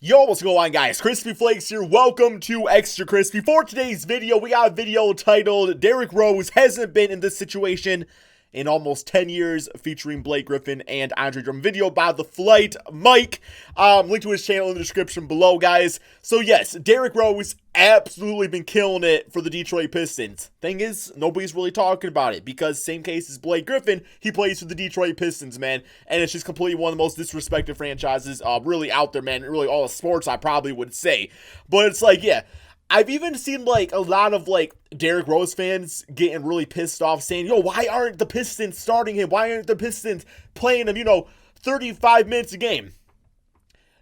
Yo, what's going on, guys? Crispy Flakes here. Welcome to Extra Crispy. For today's video, we got a video titled Derrick Rose hasn't been in this situation in almost 10 years, featuring Blake Griffin and Andre Drummond. Video by The Flight Mike. Link to his channel in the description below, guys. So yes, Derrick Rose absolutely been killing it for the Detroit Pistons. Thing is, nobody's really talking about it because same case as Blake Griffin, he plays for the Detroit Pistons, man. And it's just completely one of the most disrespected franchises really out there, man. Really all of sports, I probably would say. But it's like, yeah, I've even seen like a lot of like Derrick Rose fans getting really pissed off saying, yo, why aren't the Pistons starting him? Why aren't the Pistons playing him, 35 minutes a game?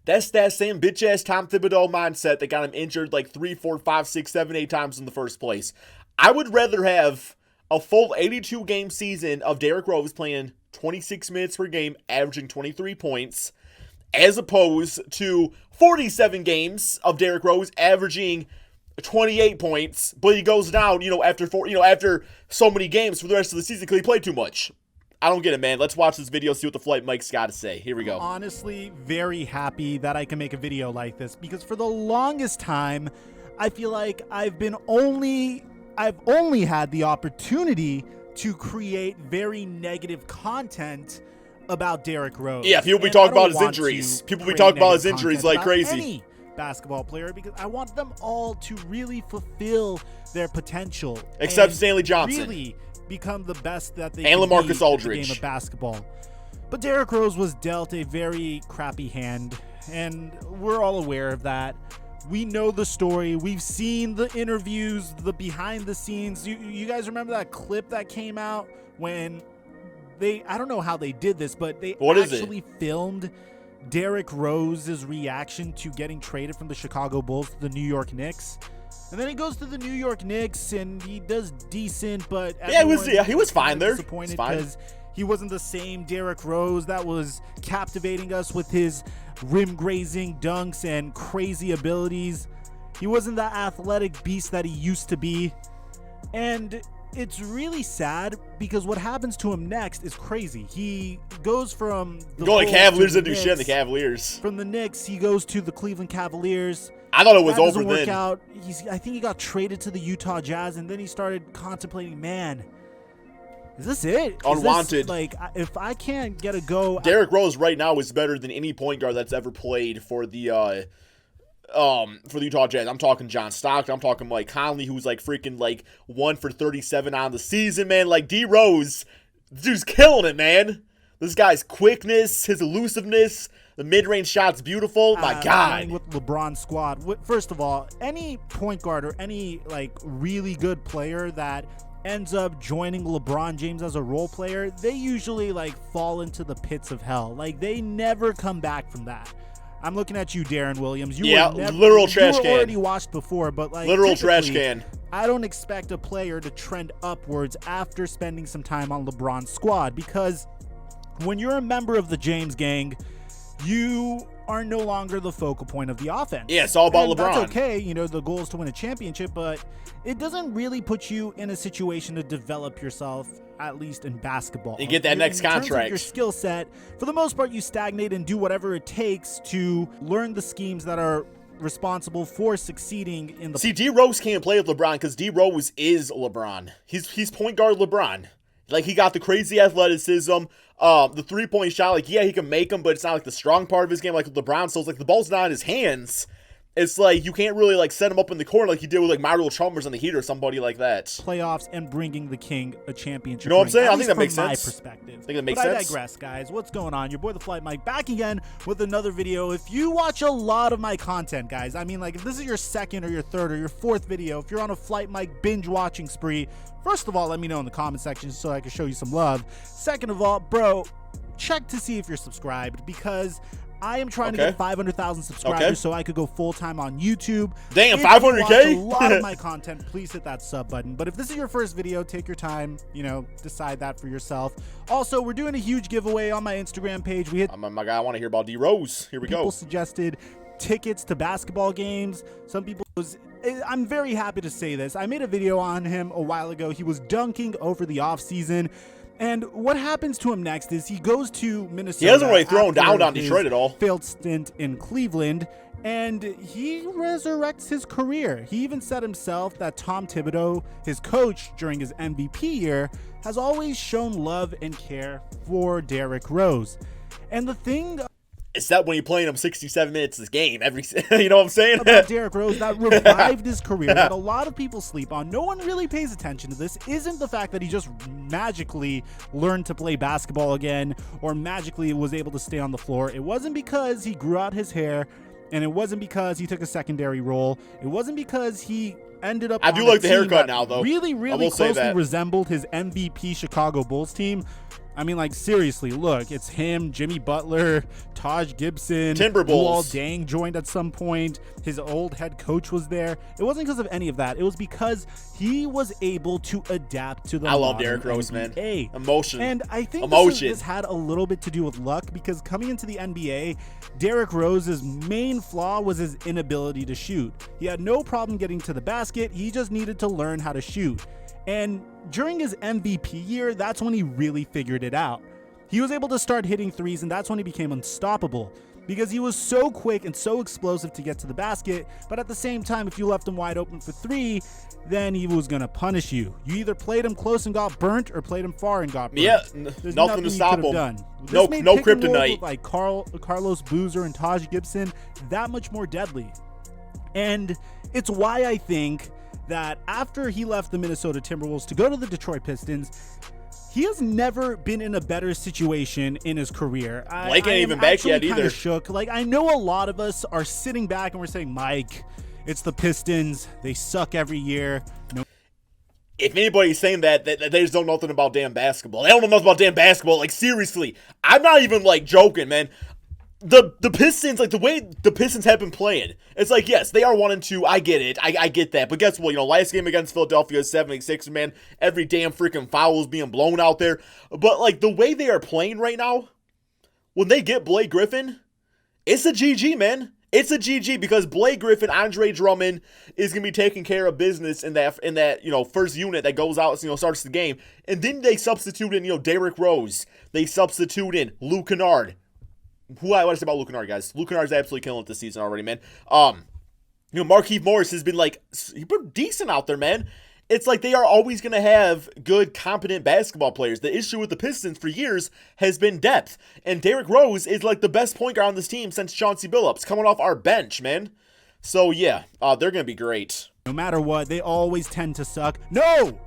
That's that same bitch-ass Tom Thibodeau mindset that got him injured like 3, 4, 5, 6, 7, 8 times in the first place. I would rather have a full 82-game season of Derrick Rose playing 26 minutes per game, averaging 23 points, as opposed to 47 games of Derrick Rose averaging 28 points, but he goes down, after so many games for the rest of the season because he played too much. I don't get it, man. Let's watch this video, see what the Flight Mike's got to say. Here we go. I'm honestly very happy that I can make a video like this because for the longest time, I feel like I've only had the opportunity to create very negative content about Derrick Rose. Yeah, people be talking about his injuries. People be talking about his injuries like crazy. Basketball player, because I want them all to really fulfill their potential, except Stanley Johnson, really become the best that they and can LaMarcus be Aldridge in the game of basketball. But Derrick Rose was dealt a very crappy hand, and we're all aware of that. We know the story. We've seen the interviews, the behind the scenes. You guys remember that clip that came out when I don't know how they did this, but they actually filmed Derrick Rose's reaction to getting traded from the Chicago Bulls to the New York Knicks. And then he goes to the New York Knicks and he does decent, but he was fine there. Disappointed because he wasn't the same Derrick Rose that was captivating us with his rim grazing dunks and crazy abilities. He wasn't the athletic beast that he used to be. And it's really sad because what happens to him next is crazy. He goes from the Cavaliers and do shit in the Cavaliers. From the Knicks, he goes to the Cleveland Cavaliers. I thought it was over then. Out. I think he got traded to the Utah Jazz, and then he started contemplating, man, is this it? Unwanted. If I can't get a go. Derrick Rose right now is better than any point guard that's ever played for the Utah Jazz. I'm talking John Stockton. I'm talking Mike Conley, who's like freaking like 1 for 37 on the season, man. Like D Rose, dude's killing it, man. This guy's quickness, his elusiveness, the mid-range shot's beautiful. My God. With LeBron's squad, first of all, any point guard or any like really good player that ends up joining LeBron James as a role player, they usually like fall into the pits of hell. Like they never come back from that. I'm looking at you, Darren Williams. Literal trash can. You were already watched before, but like literal trash can. I don't expect a player to trend upwards after spending some time on LeBron's squad, because when you're a member of the James gang, you are no longer the focal point of the offense. Yeah, it's all about LeBron. That's okay. The goal is to win a championship, but it doesn't really put you in a situation to develop yourself, at least in basketball. And get that next contract. In terms of your skill set, for the most part, you stagnate and do whatever it takes to learn the schemes that are responsible for succeeding in the. See, D Rose can't play with LeBron because D Rose is LeBron. He's point guard LeBron. Like, he got the crazy athleticism, the three-point shot. Like, yeah, he can make them, but it's not like the strong part of his game like with LeBron. So it's like the ball's not in his hands. It's like you can't really like set him up in the corner like you did with like Mario Chalmers on the Heat or somebody like that. Playoffs and bringing the King a championship. You know what I'm saying? I think that makes sense. My perspective. I think that makes sense. I digress, guys. What's going on? Your boy, the Flight Mike, back again with another video. If you watch a lot of my content, guys, I mean, like if this is your second or your third or your fourth video, if you're on a Flight Mike binge watching spree, first of all, let me know in the comment section so I can show you some love. Second of all, bro, check to see if you're subscribed, because I am trying to get 500,000 subscribers so I could go full-time on YouTube. Damn, if 500K? you watch a lot of my content, please hit that sub button. But if this is your first video, take your time, decide that for yourself. Also, we're doing a huge giveaway on my Instagram page. We hit my guy, I want to hear about D Rose. Here we go. People suggested tickets to basketball games. Some people I'm very happy to say this. I made a video on him a while ago. He was dunking over the offseason. And what happens to him next is he goes to Minnesota. He hasn't really thrown down on Detroit at all. Failed stint in Cleveland, and he resurrects his career. He even said himself that Tom Thibodeau, his coach during his MVP year, has always shown love and care for Derrick Rose. And the thing except when you're playing him 67 minutes this game every, you know what I'm saying? About Derrick Rose that revived his career that a lot of people sleep on, no one really pays attention to this, isn't the fact that he just magically learned to play basketball again or magically was able to stay on the floor. It wasn't because he grew out his hair, and it wasn't because he took a secondary role. It wasn't because he ended up I do like the haircut now, though. Really closely resembled his MVP Chicago Bulls team. I mean, like, seriously, look, it's him, Jimmy Butler, Taj Gibson, Timberwolves. Luol Deng joined at some point. His old head coach was there. It wasn't because of any of that. It was because he was able to adapt to the I love Derrick Rose, man. Emotion. And I think this had a little bit to do with luck, because coming into the NBA, Derrick Rose's main flaw was his inability to shoot. He had no problem getting to the basket. He just needed to learn how to shoot. And during his MVP year, that's when he really figured it out. He was able to start hitting threes, and that's when he became unstoppable, because he was so quick and so explosive to get to the basket. But at the same time, if you left him wide open for three, then he was going to punish you. You either played him close and got burnt, or played him far and got burnt. Yeah, There's nothing to stop him. No kryptonite. With like Carlos Boozer and Taj Gibson, that much more deadly. And it's why I think that after he left the Minnesota Timberwolves to go to the Detroit Pistons, he has never been in a better situation in his career. Blake ain't even back yet either. Shook. Like, I know a lot of us are sitting back and we're saying, Mike, it's the Pistons. They suck every year. No. If anybody's saying that they just don't know nothing about damn basketball. They don't know nothing about damn basketball. Like, seriously, I'm not even, like, joking, man. The Pistons, like, the way the Pistons have been playing, it's like, yes, they are 1-2. I get it. I get that. But guess what? You know, last game against Philadelphia, 76, man, every damn freaking foul is being blown out there. But, like, the way they are playing right now, when they get Blake Griffin, it's a GG, man. It's a GG, because Blake Griffin, Andre Drummond is going to be taking care of business in that, you know, first unit that goes out, you know, starts the game. And then they substitute in, you know, Derrick Rose. They substitute in Luke Kennard. What I say about Luke Kennard, guys? Luke Kennard's absolutely killing it this season already, man. You know, Markieff Morris has been, like, he's been decent out there, man. It's like they are always going to have good, competent basketball players. The issue with the Pistons for years has been depth. And Derrick Rose is, like, the best point guard on this team since Chauncey Billups, coming off our bench, man. So, yeah, they're going to be great. No matter what, they always tend to suck. No.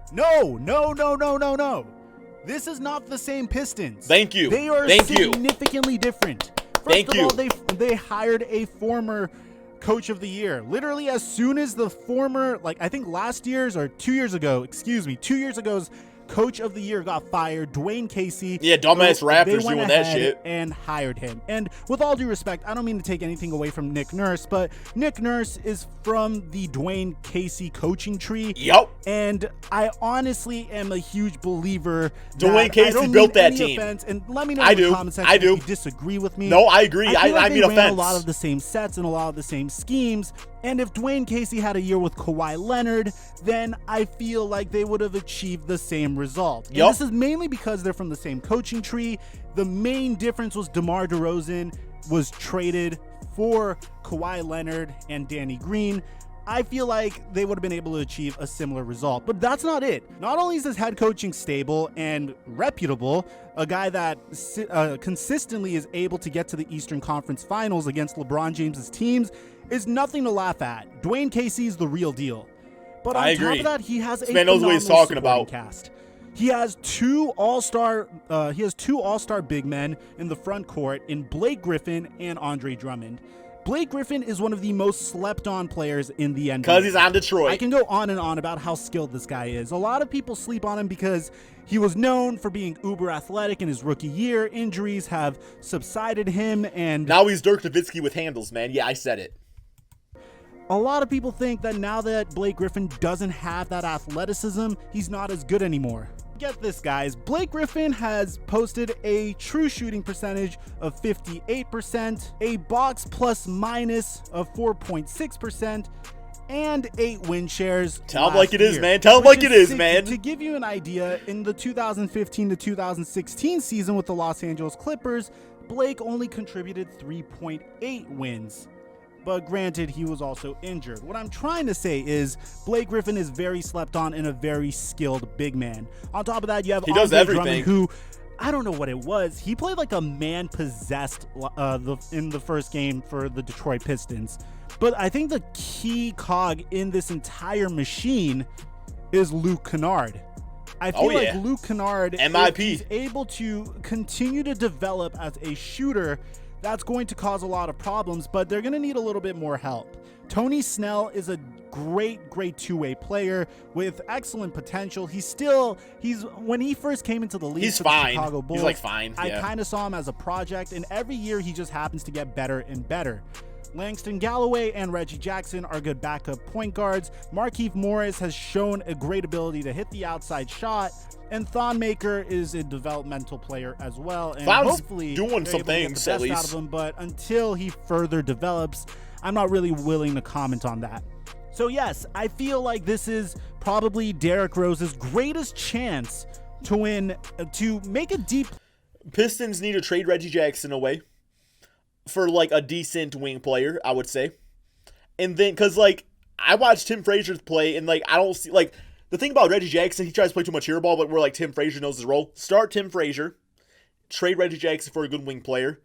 This is not the same Pistons. Thank you. They are significantly different. First of all, they hired a former coach of the year. Literally, as soon as the former, like, I think last year's or 2 years ago's coach of the year got fired, Dwayne Casey. Yeah, dumbass Raptors doing that shit. And hired him. And with all due respect, I don't mean to take anything away from Nick Nurse, but Nick Nurse is from the Dwayne Casey coaching tree. Yep. And I honestly am a huge believer Dwayne Casey built that team. And let me know in the comment section if you disagree with me. No, I agree. I mean, ran a lot of the same sets and a lot of the same schemes. And if Dwayne Casey had a year with Kawhi Leonard, then I feel like they would have achieved the same result. And this is mainly because they're from the same coaching tree. The main difference was DeMar DeRozan was traded for Kawhi Leonard and Danny Green. I feel like they would have been able to achieve a similar result. But that's not it. Not only is his head coaching stable and reputable, a guy that consistently is able to get to the Eastern Conference Finals against LeBron James's teams is nothing to laugh at. Dwayne Casey's the real deal. But on top of that, he has a phenomenal supporting cast. He has two all-star big men in the front court in Blake Griffin and Andre Drummond. Blake Griffin is one of the most slept-on players in the NBA. Because he's on Detroit. I can go on and on about how skilled this guy is. A lot of people sleep on him because he was known for being uber athletic in his rookie year. Injuries have subsided him, and now he's Dirk Nowitzki with handles, man. Yeah, I said it. A lot of people think that now that Blake Griffin doesn't have that athleticism, he's not as good anymore. Get this, guys. Blake Griffin has posted a true shooting percentage of 58%, a box plus minus of 4.6%, and 8 win shares. Tell him like it is, man. Tell him like it is, man. To give you an idea, in the 2015 to 2016 season with the Los Angeles Clippers, Blake only contributed 3.8 wins. but granted, he was also injured. What I'm trying to say is Blake Griffin is very slept on and a very skilled big man. On top of that, you have does Andre everything. Drummond, who, I don't know what it was. He played like a man-possessed in the first game for the Detroit Pistons. But I think the key cog in this entire machine is Luke Kennard. I feel like Luke Kennard, if he's able to continue to develop as a shooter, that's going to cause a lot of problems, but they're going to need a little bit more help. Tony Snell is a great two-way player with excellent potential. When he first came into the league, he's for fine. The Chicago Bulls, He's like fine. I kind of saw him as a project, and every year he just happens to get better and better. Langston Galloway and Reggie Jackson are good backup point guards. Markieff Morris has shown a great ability to hit the outside shot, and Thon Maker is a developmental player as well. And Thon's hopefully doing some things at least out of him, but until he further develops, I'm not really willing to comment on that. So yes, I feel like this is probably Derrick Rose's greatest chance to win, to make a deep. Pistons need to trade Reggie Jackson away for like a decent wing player, I would say. And then, because like I watched Tim Frazier play, and like I don't see, like, the thing about Reggie Jackson, he tries to play too much hero ball, but we're like, Tim Frazier knows his role. Start Tim Frazier, trade Reggie Jackson for a good wing player.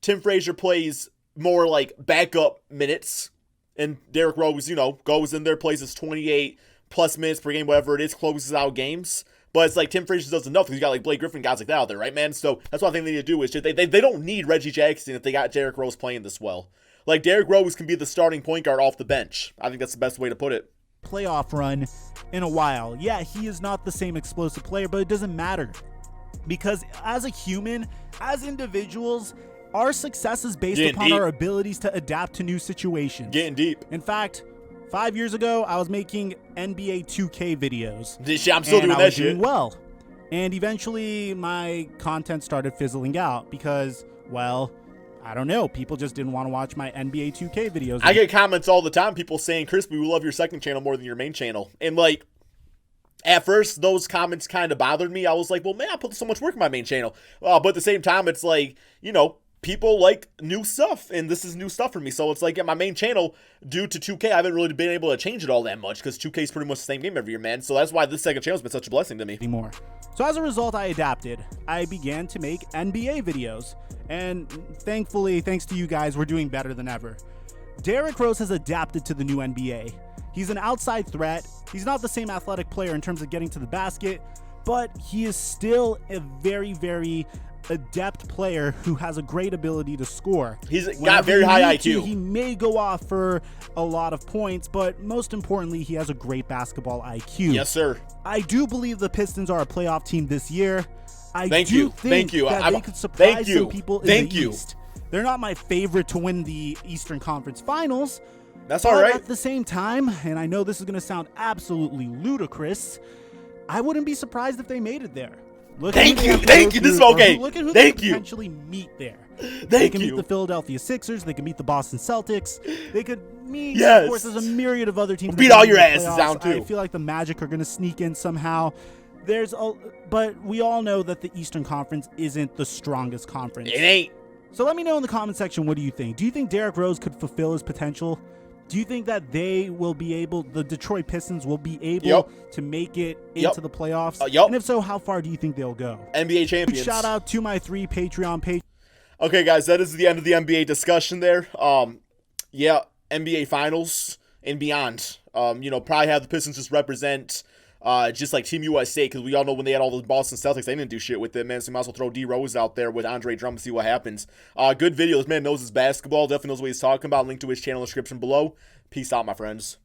Tim Frazier plays more like backup minutes, and Derrick Rose, goes in there, plays his 28 plus minutes per game, whatever it is, closes out games. But it's like Tim Frazier does enough because you got like Blake Griffin, guys like that out there, right, man? So that's one thing they need to do is just, they don't need Reggie Jackson if they got Derrick Rose playing this well. Like, Derrick Rose can be the starting point guard off the bench. I think that's the best way to put it. Playoff run in a while. Yeah, he is not the same explosive player, but it doesn't matter. Because as a human, as individuals, our success is based upon our abilities to adapt to new situations. Getting deep. In fact, 5 years ago, I was making NBA 2K videos. I'm still doing that shit. Doing well. And eventually, my content started fizzling out because, well, I don't know. People just didn't want to watch my NBA 2K videos. I get comments all the time, people saying, Crispy, we love your second channel more than your main channel. And, like, at first, those comments kind of bothered me. I was like, well, man, I put so much work in my main channel. But at the same time, it's like, people like new stuff, and this is new stuff for me. So it's like, my main channel, due to 2K, I haven't really been able to change it all that much because 2K is pretty much the same game every year, man. So that's why this second channel has been such a blessing to me. Anymore. So as a result, I adapted. I began to make NBA videos. And thankfully, thanks to you guys, we're doing better than ever. Derrick Rose has adapted to the new NBA. He's an outside threat. He's not the same athletic player in terms of getting to the basket, but he is still a very, very adept player who has a great ability to score. He's got very high IQ. He may go off for a lot of points, but most importantly, he has a great basketball IQ. Yes, sir. I do believe the Pistons are a playoff team this year. I think that they could surprise some people in the East. They're not my favorite to win the Eastern Conference Finals. That's all right. At the same time, and I know this is going to sound absolutely ludicrous, I wouldn't be surprised if they made it there. Thank you. This is okay. Look at who they potentially meet there. They can meet the Philadelphia Sixers. They can meet the Boston Celtics. They could meet, of course, there's a myriad of other teams. Beat all your asses down, too. I feel like the Magic are going to sneak in somehow. But we all know that the Eastern Conference isn't the strongest conference. It ain't. So let me know in the comment section, what do you think? Do you think Derrick Rose could fulfill his potential? Do you think that the Detroit Pistons will be able to make it into the playoffs? And if so, how far do you think they'll go? NBA champions. Big shout out to my 3 Patreon patrons. Okay, guys, that is the end of the NBA discussion there. NBA Finals and beyond. Probably have the Pistons just represent just like Team USA, because we all know when they had all those Boston Celtics, they didn't do shit with it, man. So you might as well throw D Rose out there with Andre Drummond, see what happens. Good video. This man knows his basketball, definitely knows what he's talking about. Link to his channel in the description below. Peace out, my friends.